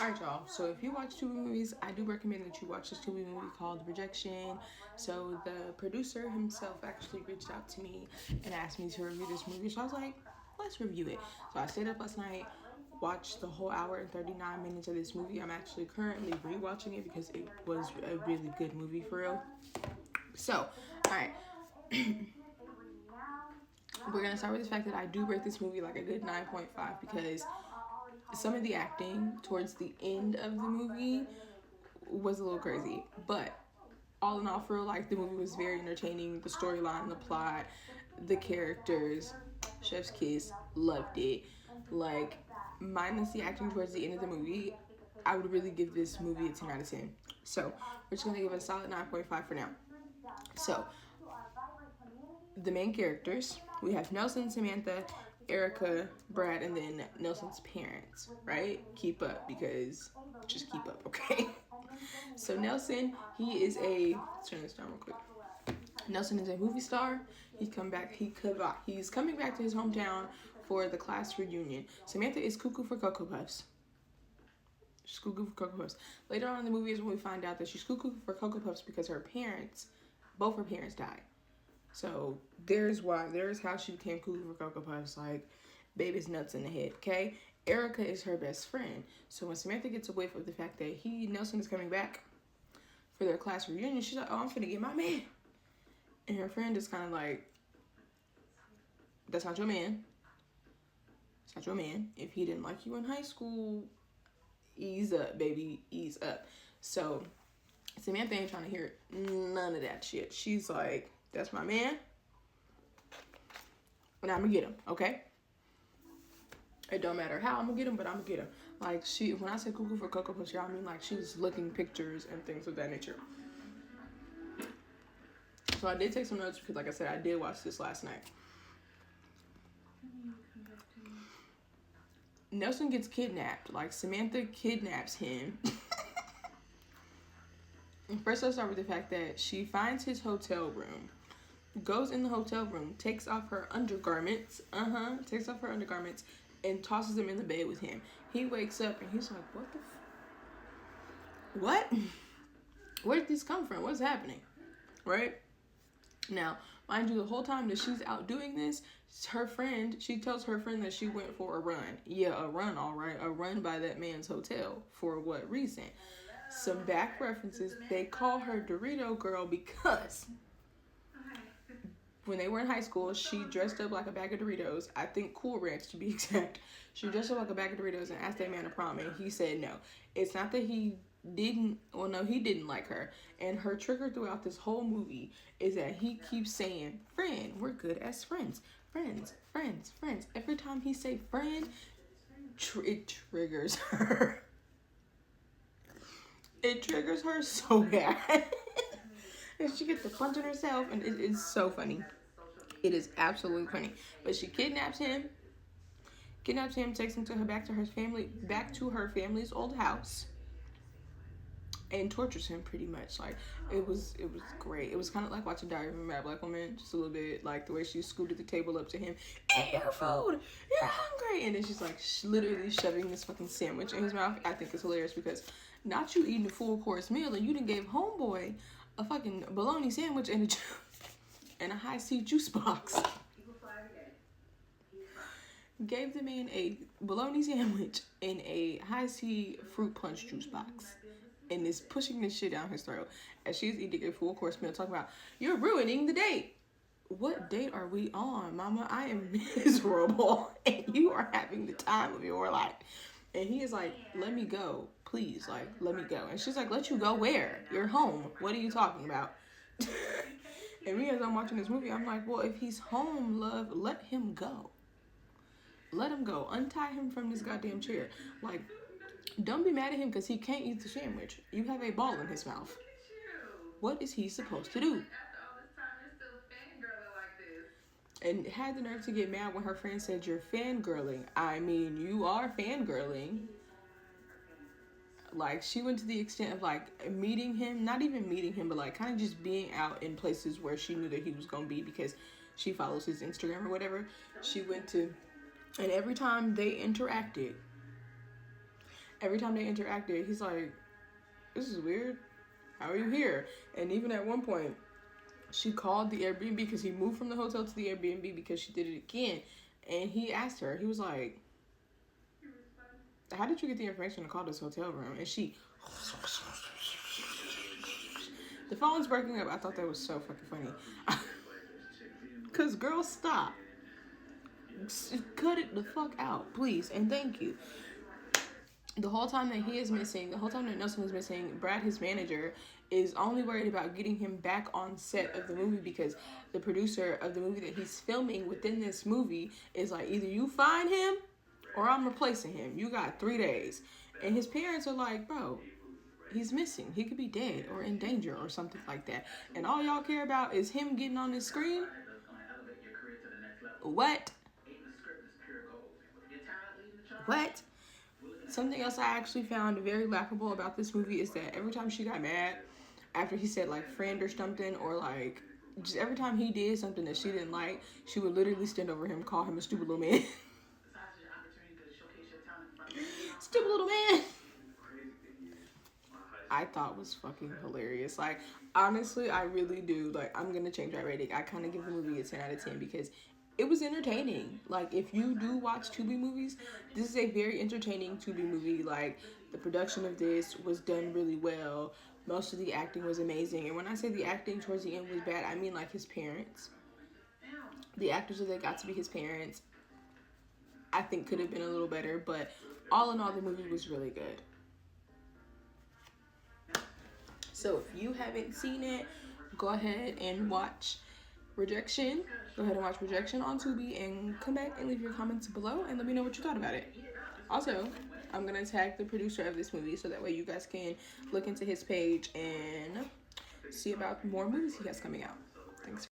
Alright, y'all. So if you watch Tubi movies, I do recommend that you watch this Tubi movie called Rejection. So the producer himself actually reached out to me and asked me to review this movie. So I was like, let's review it. So I stayed up last night, watched the whole hour and 39 minutes of this movie. I'm actually currently rewatching it because it was a really good movie for real. So, alright. We're gonna start with the fact that I do rate this movie like a good 9.5 because some of the acting towards the end of the movie was a little crazy. But all in all, for real, like the movie was very entertaining. The storyline, the plot, the characters, Chef's Kiss, loved it. Like, minus the acting towards the end of the movie, I would really give this movie a 10 out of 10. So, we're just gonna give it a solid 9.5 for now. So, the main characters, we have Nelson, Samantha, Erica, Brad, and then Nelson's parents, right? Keep up, because just keep up, okay? So Nelson, he is a, let's turn this down real quick. Nelson is a movie star. He's coming back to his hometown for the class reunion. Samantha is cuckoo for Cocoa Puffs. She's cuckoo for Cocoa Puffs. Later on in the movie is when we find out that she's cuckoo for Cocoa Puffs because both her parents died. So there's how she became cuckoo for Cocoa Puffs. Like, baby's nuts in the head, okay? Erica is her best friend. So when Samantha gets a whiff of the fact that Nelson is coming back for their class reunion, she's like, oh, I'm finna get my man. And her friend is kind of like, that's not your man. It's not your man. If he didn't like you in high school, ease up, baby, ease up. So Samantha ain't trying to hear none of that shit. She's like, that's my man, and I'm gonna get him, okay? It don't matter how I'm gonna get him, but I'm gonna get him. Like, when I say cuckoo for Cocoa Puffs, y'all, I mean like she was looking pictures and things of that nature. So I did take some notes because, like I said, I did watch this last night. Nelson gets kidnapped. Like, Samantha kidnaps him. First, let's start with the fact that she finds his hotel room, goes in the hotel room, takes off her undergarments, and tosses them in the bed with him. He wakes up and he's like, what the what? Where did this come from? What's happening? Right? Now, mind you, the whole time that she's out doing this, she tells her friend that she went for a run. Yeah, a run, all right. A run by that man's hotel. For what reason? Some back references, they call her Dorito Girl because when they were in high school, she dressed up like a bag of Doritos. I think Cool Ranch, to be exact. She dressed up like a bag of Doritos and asked that man to prom, and he said no. It's not that he didn't like her. And her trigger throughout this whole movie is that he keeps saying, friend, we're good as friends. Friends, friends, friends. Every time he say friend, it triggers her. It triggers her so bad. And she gets to punching herself, and it is so funny. It is absolutely funny. But she kidnaps him, takes him back to her family's old house, and tortures him pretty much. Like, it was great. It was kind of like watching Diary of a Mad Black Woman, just a little bit, like the way she scooted the table up to him, eat your food, you're hungry, and then she's like literally shoving this fucking sandwich in his mouth. I think it's hilarious because not you eating a full course meal and you done gave homeboy a fucking bologna sandwich and a high C juice box. Gave the man a bologna sandwich and a high C fruit punch juice box, and is pushing this shit down his throat as she's eating a full course meal, talking about, you're ruining the date. What date are we on, mama? I am miserable and you are having the time of your life. And he is like, let me go, please, like, let me go. And she's like, let you go where? You're home. What are you talking about? And me, as I'm watching this movie, I'm like, well, if he's home, love, let him go. Let him go. Untie him from this goddamn chair. Like, don't be mad at him because he can't eat the sandwich. You have a ball in his mouth. What is he supposed to do? And had the nerve to get mad when her friend said, you're fangirling. I mean, you are fangirling. Like, she went to the extent of, like, meeting him. Not even meeting him, but, like, kind of just being out in places where she knew that he was going to be because she follows his Instagram or whatever. She went to... And every time they interacted, every time they interacted, he's like, this is weird. How are you here? And even at one point, she called the Airbnb because he moved from the hotel to the Airbnb because she did it again. And he asked her, he was like, how did you get the information to call this hotel room? And she, the phone's breaking up. I thought that was so fucking funny. Because, girl, stop. Cut it the fuck out, please, and thank you. The whole time that he is missing, the whole time that Nelson is missing, Brad, his manager, is only worried about getting him back on set of the movie because the producer of the movie that he's filming within this movie is like, either you find him or I'm replacing him. You got 3 days. And his parents are like, bro, he's missing. He could be dead or in danger or something like that. And all y'all care about is him getting on the screen? What? What? Something else I actually found very laughable about this movie is that every time she got mad after he said like friend or something, or like just every time he did something that she didn't like, she would literally stand over him, call him a stupid little man. Stupid little man. I thought was fucking hilarious. Like, honestly, I really do. Like, I'm gonna change my rating. I kind of give the movie a 10 out of 10 because it was entertaining. Like, if you do watch Tubi movies, this is a very entertaining Tubi movie. Like, the production of this was done really well. Most of the acting was amazing. And when I say the acting towards the end was bad, I mean like his parents. The actors that got to be his parents, I think could have been a little better. But all in all, the movie was really good. So if you haven't seen it, go ahead and watch Rejection. Go ahead and watch Rejection on Tubi and come back and leave your comments below and let me know what you thought about it. Also, I'm going to tag the producer of this movie so that way you guys can look into his page and see about more movies he has coming out. Thanks.